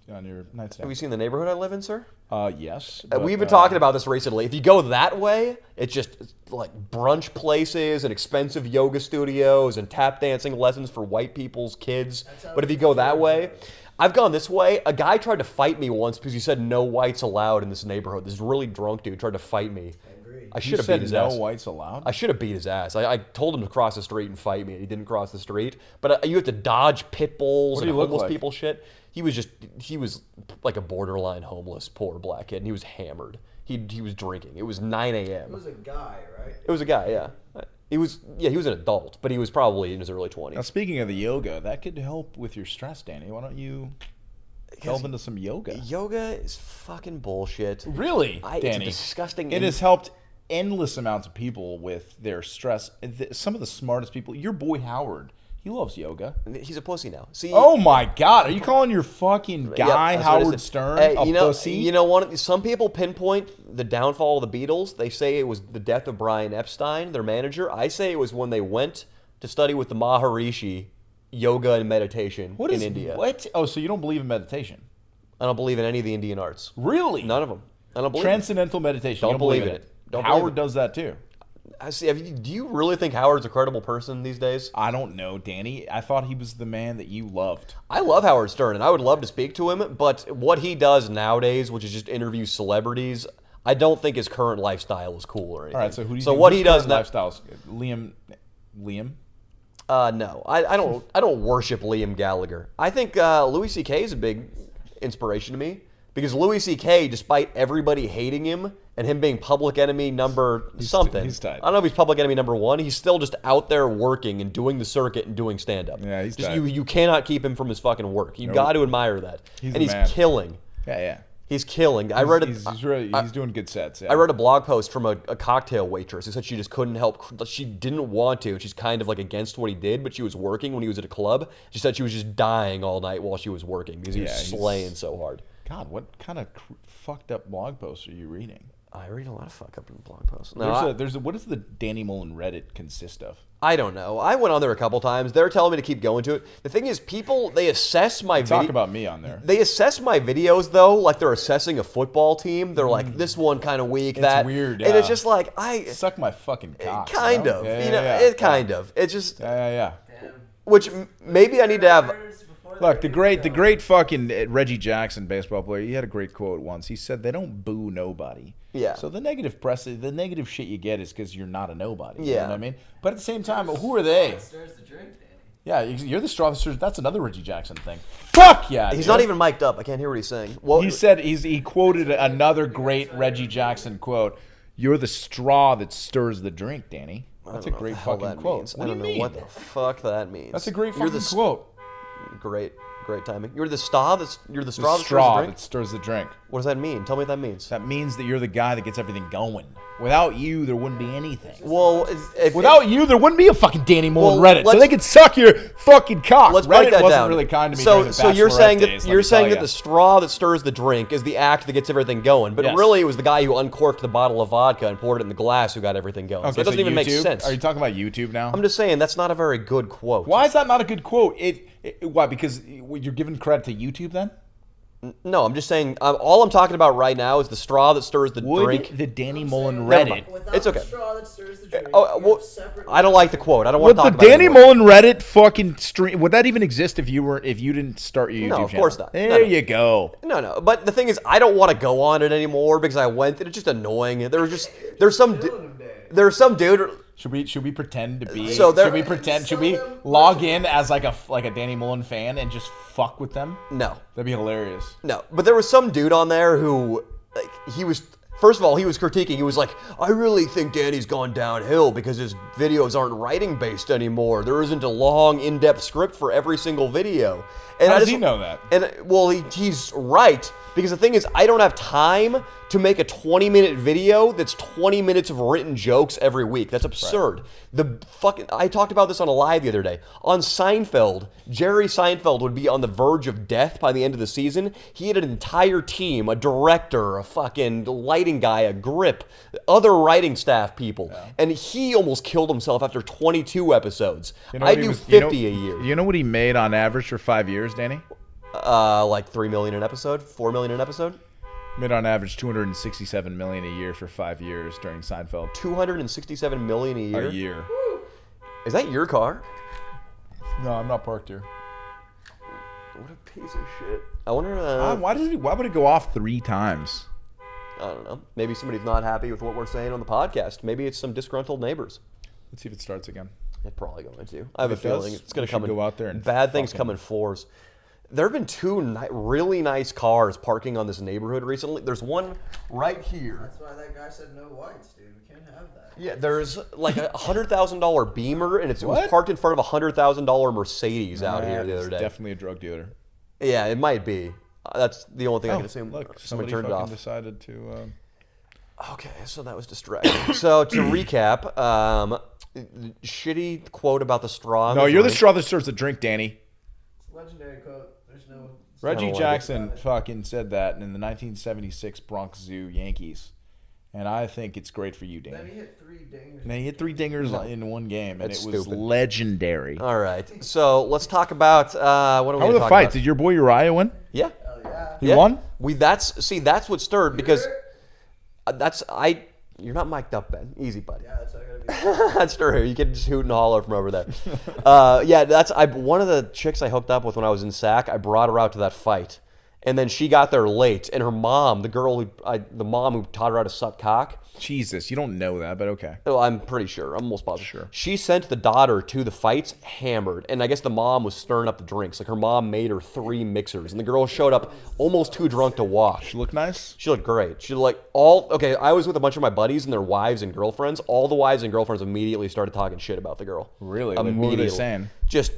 your nightstand? Have you seen the neighborhood I live in, sir? Yes. We've been talking about this recently. If you go that way, it's just like brunch places and expensive yoga studios and tap dancing lessons for white people's kids. But if you go that way, I've gone this way. A guy tried to fight me once because he said no whites allowed in this neighborhood. This really drunk dude tried to fight me. I should have beat his ass. No whites allowed? I should have beat his ass. I told him to cross the street and fight me. He didn't cross the street. But you have to dodge pit bulls and homeless people shit. He was like a borderline homeless, poor black kid, and he was hammered. He was drinking. It was 9 a.m. It was a guy, right? It was a guy, yeah. He was an adult, but he was probably in his early 20s. Now, speaking of the yoga, that could help with your stress, Danny. Why don't you delve into some yoga. Yoga is fucking bullshit. Really, It's a Danny? disgusting. It has helped endless amounts of people with their stress. Some of the smartest people. Your boy Howard, he loves yoga. He's a pussy now. See. Oh my God! Are you calling your fucking guy Howard Stern a pussy? You know, some people pinpoint the downfall of the Beatles. They say it was the death of Brian Epstein, their manager. I say it was when they went to study with the Maharishi, yoga and meditation in India. What? Oh, so you don't believe in meditation? I don't believe in any of the Indian arts. Really? None of them. I don't believe Transcendental meditation. Don't believe in it. Don't Howard believe it. does that too. I see. Do you really think Howard's a credible person these days? I don't know, Danny. I thought he was the man that you loved. I love Howard Stern, and I would love to speak to him, but what he does nowadays, which is just interview celebrities, I don't think his current lifestyle is cool or anything. All right, so who do you so think what his he does current now? lifestyles? Liam? No, I don't worship Liam Gallagher. I think Louis C.K. is a big inspiration to me because Louis C.K., despite everybody hating him and him being public enemy number something, he's tight. I don't know if he's public enemy number 1. He's still just out there working and doing the circuit and doing stand up. Yeah, he's just tight. you cannot keep him from his fucking work. You got to admire that, He's and the he's man. killing. Yeah. He's killing. He's doing good sets. Yeah. I read a blog post from a cocktail waitress who said she just couldn't help. She didn't want to. She's kind of like against what he did, but she was working when he was at a club. She said she was just dying all night while she was working because he was slaying so hard. God, what kind of fucked up blog posts are you reading? I read a lot of fuck up in blog posts. No, What does the Danny Mullen Reddit consist of? I don't know. I went on there a couple times. They're telling me to keep going to it. The thing is, people, they assess my Talk about me on there. They assess my videos, though, like they're assessing a football team. They're like, this one kind of weak, It's weird, And yeah. it's just like, Suck my fucking cock. kind of. Kind of. It's just, Yeah. which maybe I need to have. Look, the great fucking Reggie Jackson, baseball player, he had a great quote once. He said, "They don't boo nobody." Yeah. So the negative press, the negative shit you get is because you're not a nobody. You Yeah. know what I mean? But at the same time, who are they? Stirs the drink, Danny. Yeah, you're the straw that stirs. That's another Reggie Jackson thing. Fuck yeah. He's dude. not even mic'd up. I can't hear what he's saying. Well, He said he quoted another great Reggie Jackson quote. You're the straw that stirs the drink, Danny. That's a great fucking quote. Means. What I do don't you know mean? what the fuck that means. That's a great You're fucking the quote. Great timing. You're the straw. You're the straw. The straw that that stirs the drink. What does that mean? Tell me what that means. That means that you're the guy that gets everything going. Without you, there wouldn't be anything. Well, Without you, there wouldn't be a fucking Danny Mullen Well, Reddit, so they could suck your fucking cock. let's Reddit break that wasn't down. really kind to me So, during the so you're Bachelorette saying days, that let you're me saying tell that ya. the straw that stirs the drink is the act that gets everything going, but Yes. really it was the guy who uncorked the bottle of vodka and poured it in the glass who got everything going. Okay, So it doesn't even make YouTube? sense. Are you talking about YouTube now? I'm just saying that's not a very good quote. Why is that not a good quote? Why? Because you're giving credit to YouTube then? No, I'm just saying. All I'm talking about right now is the straw that stirs the Would drink. the Danny Mullen Never Reddit? mind. Without It's okay. the straw that stirs the drink, Oh, you well, have separate I don't like the quote. I don't Would want to the talk about it Danny anymore. Mullen Reddit fucking stream? Would that even exist if you didn't start your YouTube No, channel? of course not. There No. you go. No. But the thing is, I don't want to go on it anymore because I went and it's just annoying. There's some dude. Should we pretend to be? So there- Should we log in as like a Danny Mullen fan and just fuck with them? No. That'd be hilarious. No, but there was some dude on there who, like, he was. First of all, he was critiquing. He was like, "I really think Danny's gone downhill because his videos aren't writing based anymore. There isn't a long, in-depth script for every single video." And How I does just, he know that? And well, he's right because the thing is, I don't have time to make a 20-minute video that's 20 minutes of written jokes every week. That's absurd. I talked about this on a live the other day. On Seinfeld, Jerry Seinfeld would be on the verge of death by the end of the season. He had an entire team, a director, a fucking lighting guy, a grip, other writing staff people. Yeah. And he almost killed himself after 22 episodes. I do 50 a year. You know what he made on average for 5 years, Danny? Like $3 million an episode, $4 million an episode. Made on average $267 million a year for 5 years during Seinfeld. $267 million a year. A year. Is that your car? No, I'm not parked here. What a piece of shit. I wonder. Why would it go off 3 times? I don't know. Maybe somebody's not happy with what we're saying on the podcast. Maybe it's some disgruntled neighbors. Let's see if it starts again. It's probably going to. I have a feeling it's going to come in. Go out there and bad things come in fours. There have been 2 really nice cars parking on this neighborhood recently. There's one right here. That's why that guy said no whites, dude. We can't have that. Yeah, there's like a $100,000 Beamer, and it was parked in front of a $100,000 Mercedes out here the other day. Definitely a drug dealer. Yeah, it might be. That's the only thing I can assume. Look, Somebody somebody turned it fucking off. decided to. Okay, so that was distracting. So to recap, shitty quote about the straw. No, you're the straw that stirs the drink, Danny. Legendary quote. There's no. Reggie like Jackson fucking said that in the 1976 Bronx Zoo Yankees. And I think it's great for you, Then Danny. he hit 3 dingers. And he hit 3 dingers in one game, and That's it was stupid. legendary. All right, so let's talk about what are we How were gonna the talk fights? about? Did your boy Uriah win? Yeah, Hell yeah. He won? That's what stirred because you're not mic'd up, Ben. Easy, buddy. Yeah, that's how I gotta be. That's true. You can just hoot and holler from over there. One of the chicks I hooked up with when I was in SAC. I brought her out to that fight, and then she got there late, and her mom, the mom who taught her how to suck cock. Jesus, you don't know that, but okay. Oh, I'm pretty sure. I'm almost positive. Sure. She sent the daughter to the fights hammered, and I guess the mom was stirring up the drinks. Like her mom made her 3 mixers, and the girl showed up almost too drunk to walk. She looked nice? She looked great. She looked I was with a bunch of my buddies and their wives and girlfriends. All the wives and girlfriends immediately started talking shit about the girl. Really? Like, what were they saying? Just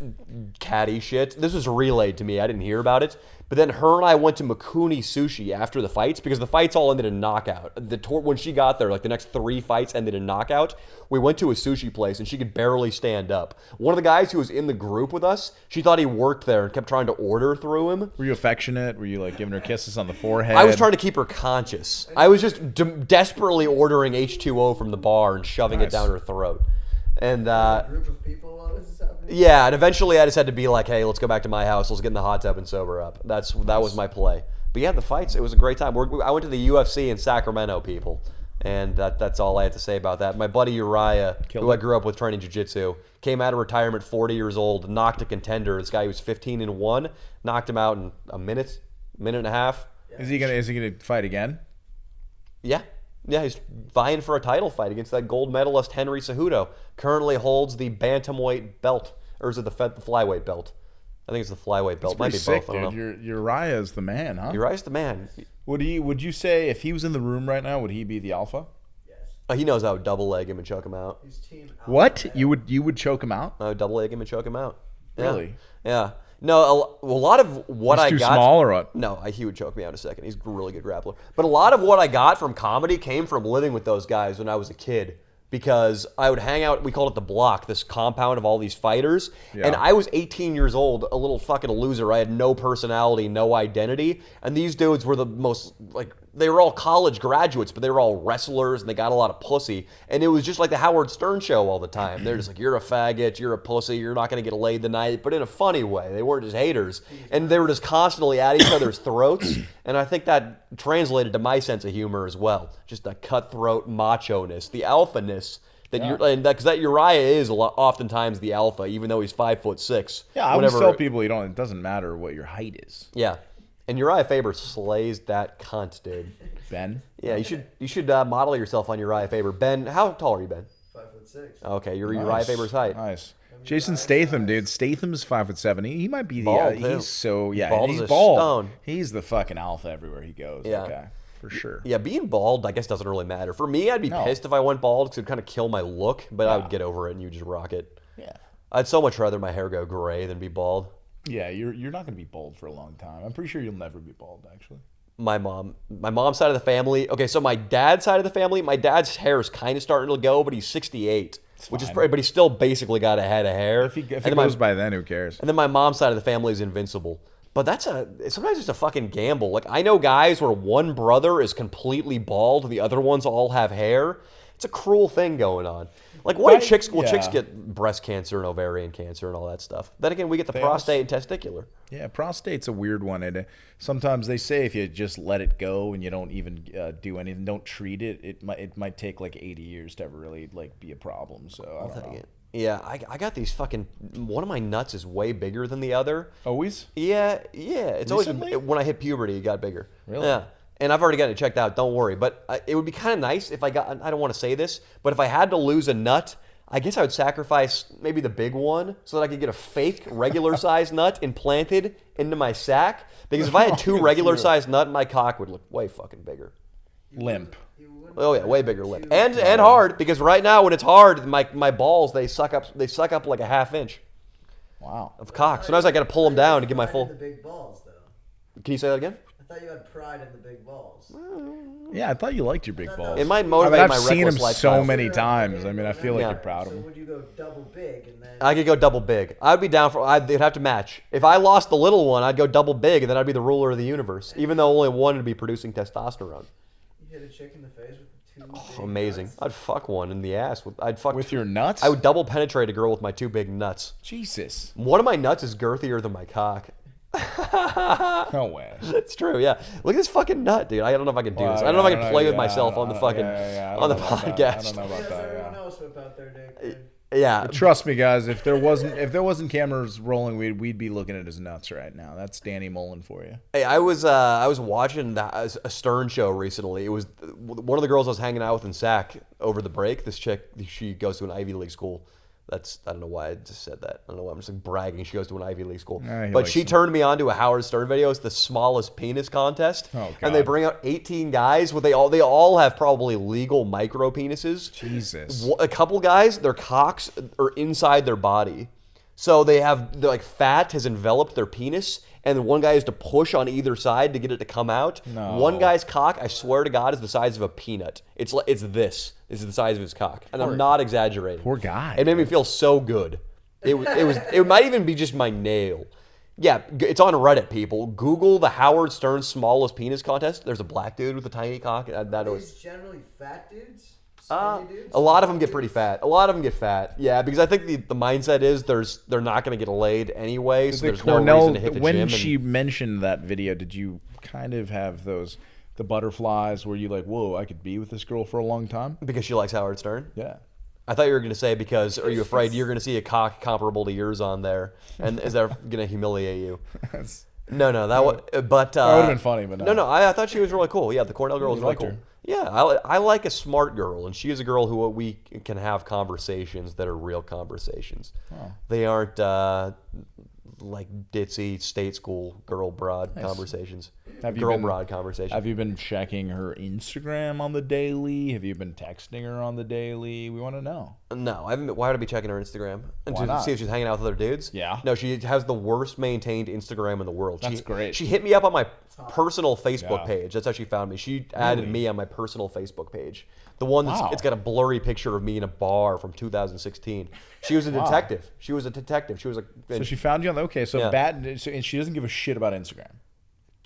catty shit. This was relayed to me. I didn't hear about it. But then her and I went to Makuni Sushi after the fights because the fights all ended in knockout. When she got there, like the next 3 fights ended in knockout. We went to a sushi place and she could barely stand up. One of the guys who was in the group with us, she thought he worked there and kept trying to order through him. Were you affectionate? Were you like giving her kisses on the forehead? I was trying to keep her conscious. I was just desperately ordering H2O from the bar and shoving it down her throat. And A group of people while this is happening. yeah, and eventually I just had to be like, hey, let's go back to my house. Let's get in the hot tub and sober up. That was my play. But yeah, the fights, it was a great time. I went to the UFC in Sacramento, people. And that's all I had to say about that. My buddy Uriah, who I grew up with training jiu-jitsu, came out of retirement 40 years old, knocked a contender. This guy who was 15-1, knocked him out in a minute and a half. Is he gonna fight again? Yeah. Yeah, he's vying for a title fight against that gold medalist Henry Cejudo. Currently holds the bantamweight belt, or is it the flyweight belt? I think it's the flyweight belt. Might be Sick, both. I don't dude. know. Uriah's the man, huh? Uriah's the man. Would you say if he was in the room right now, would he be the alpha? Yes. He knows I would double leg him and choke him out. He's team alpha. What? You would choke him out? I would double leg him and choke him out. Yeah. Really? Yeah. No, a lot of what He's I too got. small or what? No, he would choke me out in a second. He's a really good grappler. But a lot of what I got from comedy came from living with those guys when I was a kid. Because I would hang out, we called it the block, this compound of all these fighters. Yeah. And I was 18 years old, a little fucking loser. I had no personality, no identity. And these dudes were the most, they were all college graduates, but they were all wrestlers and they got a lot of pussy. And it was just like the Howard Stern show all the time. They're just like, you're a faggot, you're a pussy, you're not going to get laid tonight, but in a funny way. They weren't just haters. And they were just constantly at each other's throats. And I think that translated to my sense of humor as well. Just the cutthroat macho-ness, the alpha-ness. Because that Uriah is oftentimes the alpha, even though he's 5'6". Yeah, I would tell people it doesn't matter what your height is. Yeah. And Uriah Faber slays that cunt, dude. Ben? Yeah, you should model yourself on Uriah Faber. Ben, how tall are you, Ben? 5'6". Okay, you're Uriah Faber's height. Nice. Jason Statham, dude. Statham's 5'7". He might be Bald, too. he's so Bald he's as a bald. stone. He's the fucking alpha everywhere he goes. Yeah. That guy, for sure. Yeah, being bald, I guess, doesn't really matter. For me, I'd be pissed if I went bald because it would kind of kill my look, but I would get over it and you just rock it. Yeah. I'd so much rather my hair go gray than be bald. Yeah, you're not gonna be bald for a long time. I'm pretty sure you'll never be bald, actually. My mom's side of the family. Okay, so my dad's side of the family, my dad's hair is kind of starting to go, but he's 68, but he's still basically got a head of hair. If it goes by then, who cares? And then my mom's side of the family is invincible. But sometimes it's a fucking gamble. Like, I know guys where one brother is completely bald, the other ones all have hair. It's a cruel thing going on. Like, what do chicks get breast cancer and ovarian cancer and all that stuff? Then again, we get the prostate and testicular. Yeah, prostate's a weird one. And sometimes they say if you just let it go and you don't even do anything, don't treat it, it might take like 80 years to ever really be a problem. So I don't know. Yeah, I got these fucking. One of my nuts is way bigger than the other. Always? Yeah. It's Recently? always when I hit puberty, it got bigger. Really? Yeah. And I've already gotten it checked out. Don't worry. But it would be kind of nice if I don't want to say this, but if I had to lose a nut, I guess I would sacrifice maybe the big one so that I could get a fake regular sized nut implanted into my sack. Because if I had 2 regular sized nut, my cock would look way fucking bigger. Limp. Oh yeah, way bigger lip. And hard, because right now when it's hard, my balls they suck up like a ½ inch Wow. of cock. Sometimes I got to pull them down to get my full. The big balls, though. Can you say that again? I thought you had pride in the big balls. Yeah, I thought you liked your big balls. It might motivate I've my seen reckless them lifestyle. so many times. I mean, I feel like Yeah. you're proud of So them. would you go double big and then? I could go double big. I'd be down for. They'd have to match. If I lost the little one, I'd go double big, and then I'd be the ruler of the universe. Even though only one would be producing testosterone. You hit a chick in the face with two big Amazing. nuts? I'd fuck one in the ass. I'd fuck With your nuts? I would double penetrate a girl with my 2 big nuts. Jesus. One of my nuts is girthier than my cock. No way. It's true, yeah. Look at this fucking nut, dude. I don't know if I can do this. I don't know if I can play with myself on the fucking on the podcast. I don't know about Yes, that. everyone Yeah. else whip out their dick. Dude. Yeah. Trust me, guys. If there wasn't cameras rolling, we'd be looking at his nuts right now. That's Danny Mullen for you. Hey, I was watching a Stern show recently. It was one of the girls I was hanging out with in SAC over the break. This chick, she goes to an Ivy League school. I don't know why I just said that. I don't know why I'm just like bragging. She goes to an Ivy League school. But she turned me on to a Howard Stern video. It's the smallest penis contest. Oh, God. And they bring out 18 guys. They all have probably legal micro penises. Jesus. A couple guys, their cocks are inside their body. So they're like fat has enveloped their penis, and one guy has to push on either side to get it to come out. No. One guy's cock, I swear to God, is the size of a peanut. It's this. This is the size of his cock, and I'm not exaggerating. Poor guy. It made me feel so good. It might even be just my nail. Yeah, it's on Reddit, people. Google the Howard Stern smallest penis contest. There's a black dude with a tiny cock. That was These generally fat dudes? Skinny dudes? a lot of them get pretty fat. A lot of them get fat. Yeah, because I think the mindset is they're not going to get laid anyway, so there's no reason to hit the when gym. she mentioned that video, did you kind of have the butterflies where you like, whoa, I could be with this girl for a long time? Because she likes Howard Stern? Yeah. I thought you were going to say because are you afraid you're going to see a cock comparable to yours on there, and is that going to humiliate you? No, that would. But that would have been funny, but no. I thought she was really cool. Yeah, the Cornell girl was really liked cool. her. Yeah, I like a smart girl, and she is a girl who we can have conversations that are real conversations. Oh. They aren't like ditzy state school girl broad conversations. Broad conversations. Have you been checking her Instagram on the daily? Have you been texting her on the daily? We want to know. No, I haven't. Why would I be checking her Instagram? And Why to not? see if she's hanging out with other dudes? Yeah. No, she has the worst maintained Instagram in the world. That's great. She hit me up on my personal Facebook Yeah. page. That's how she found me. She added me on my personal Facebook page. The one that's Wow. it's got a blurry picture of me in a bar from 2016. She was a detective. She was a detective. She was So she found you on the so Yeah. bad. So, and she doesn't give a shit about Instagram.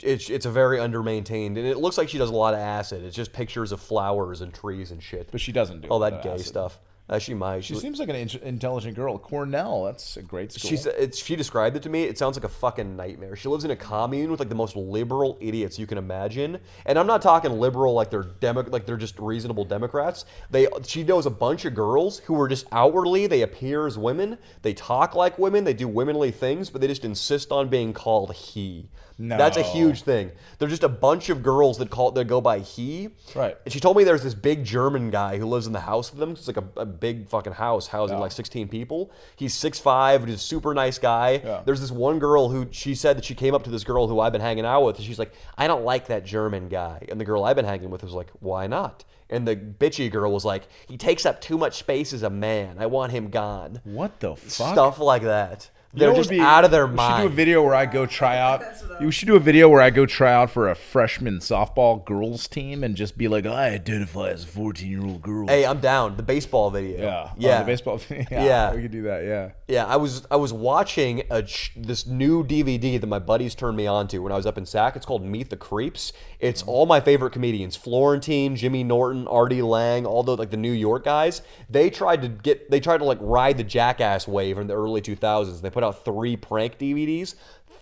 it's a very under-maintained, and it looks like she does a lot of acid. It's just pictures of flowers and trees and shit. But she doesn't do all a lot that of gay acid. stuff. She might. She seems like an intelligent girl. Cornell, that's a great school. She described it to me. It sounds like a fucking nightmare. She lives in a commune with like the most liberal idiots you can imagine, and I'm not talking liberal like they're just reasonable Democrats. She knows a bunch of girls who are just outwardly they appear as women, they talk like women, they do womanly things, but they just insist on being called he. No. That's a huge thing. They're just a bunch of girls that go by he. Right. And she told me there's this big German guy who lives in the house with them. It's like a big fucking house housing like 16 people. He's 6'5", he's a super nice guy. Yeah. There's this one girl who she said that she came up to this girl who I've been hanging out with, and she's like, I don't like that German guy. And the girl I've been hanging with was like, why not? And the bitchy girl was like, he takes up too much space as a man. I want him gone. What the fuck? Stuff like that. You know They're what just would be- out of their We mind. should do a video where I go try out. You should do a video where I go try out for a freshman softball girls team and just be like, I identify as a 14-year-old girl. Hey, I'm down. The baseball video. Yeah. Yeah. Oh, the baseball. Yeah. We could do that. Yeah. Yeah, I was watching this new DVD that my buddies turned me on to when I was up in SAC. It's called Meet the Creeps. It's all my favorite comedians: Florentine, Jimmy Norton, Artie Lang, all the like the New York guys. They tried to like ride the Jackass wave in the early 2000s. They put out 3 prank DVDs.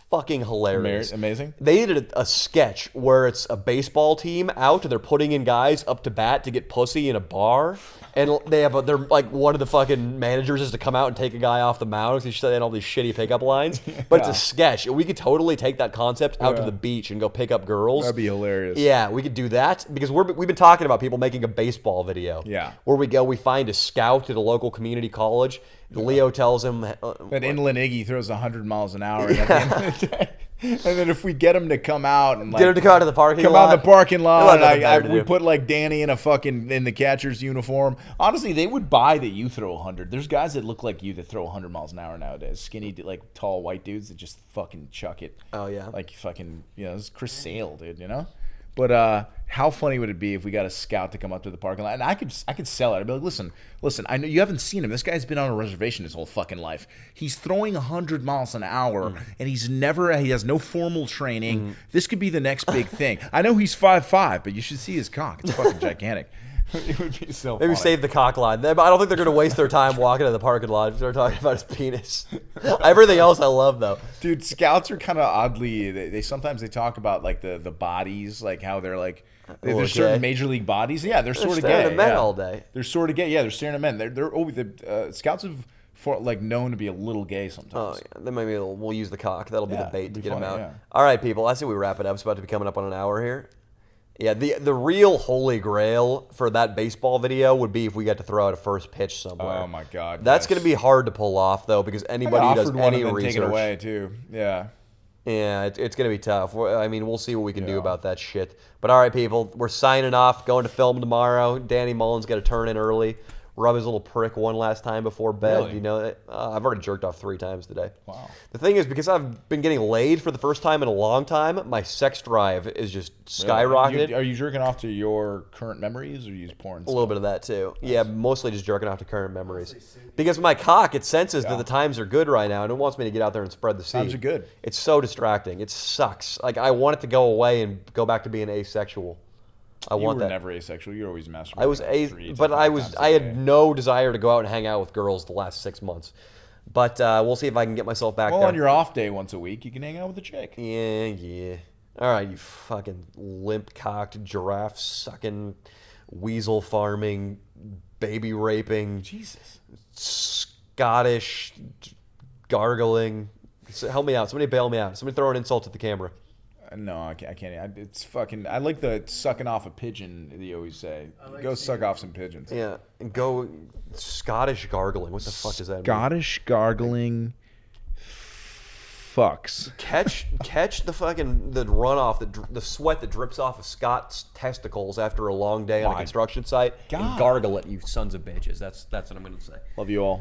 Fucking hilarious. Amazing. They did a sketch where it's a baseball team out and they're putting in guys up to bat to get pussy in a bar. And they're like one of the fucking managers is to come out and take a guy off the mound because he's saying all these shitty pickup lines. But it's a sketch. And we could totally take that concept out to the beach and go pick up girls. That'd be hilarious. Yeah, we could do that because we've been talking about people making a baseball video. Yeah. Where we find a scout at a local community college. Leo tells him That Inland Iggy throws 100 miles an hour. And at the end of the day, And then if we get him to come out and like, get him to come out to the parking lot. Come out in the parking lot. And we put like Danny in in the catcher's uniform. Honestly, they would buy that you throw 100. There's guys that look like you that throw 100 miles an hour nowadays. Skinny, like tall white dudes that just fucking chuck it. Oh yeah. Like fucking, it's Chris Sale, dude. But how funny would it be if we got a scout to come up to the parking lot? And I could sell it. I'd be like, listen, I know you haven't seen him. This guy's been on a reservation his whole fucking life. He's throwing 100 miles an hour, and he has no formal training. This could be the next big thing. I know he's 5'5", but you should see his cock. It's fucking gigantic. It would be so Maybe funny. save the cock line. I don't think they're going to waste their time walking to the parking lot if they're talking about his penis. Everything else I love, though. Dude, scouts are kind of oddly, they sometimes they talk about like the bodies, like how they're like, there's certain major league bodies. Yeah, they're sort of gay. They're staring at men all day. They're sort of gay. Yeah, they're staring at men. The scouts have known to be a little gay sometimes. Oh, yeah. Then maybe we'll use the cock. That'll be the bait to get him out. Yeah. All right, people. I say we wrap it up. It's about to be coming up on an hour here. Yeah, the real holy grail for that baseball video would be if we got to throw out a first pitch somewhere. Oh my God, that's going to be hard to pull off though, because anybody who does any research, take it away too. Yeah, it's going to be tough. I mean, we'll see what we can do about that shit. But all right, people, we're signing off. Going to film tomorrow. Danny Mullen's got to turn in early. Rub his little prick one last time before bed. Really? You know, I've already jerked off 3 times today. Wow. The thing is, because I've been getting laid for the first time in a long time, my sex drive is just skyrocketed. Are you jerking off to your current memories, or you use porn? A little bit of that too. Yeah, mostly just jerking off to current memories. Because my cock, it senses that the times are good right now, and it wants me to get out there and spread the seed. Times are good. It's so distracting. It sucks. Like, I want it to go away and go back to being asexual. You were never asexual. You're always masturbating. I was I had no desire to go out and hang out with girls the last 6 months. But we'll see if I can get myself back there. Well, on your off day once a week, you can hang out with a chick. Yeah. All right, you fucking limp-cocked, giraffe-sucking, weasel farming, baby raping, Jesus, Scottish gargling. Help me out. Somebody bail me out. Somebody throw an insult at the camera. No, I can't. It's fucking. I like the sucking off a pigeon that you always say. Go suck off some pigeons. Yeah, and go Scottish gargling. What the fuck does that mean? Scottish gargling fucks. Catch the fucking runoff, the sweat that drips off of Scott's testicles after a long day on a construction site, and gargle it, you sons of bitches. That's what I'm gonna say. Love you all.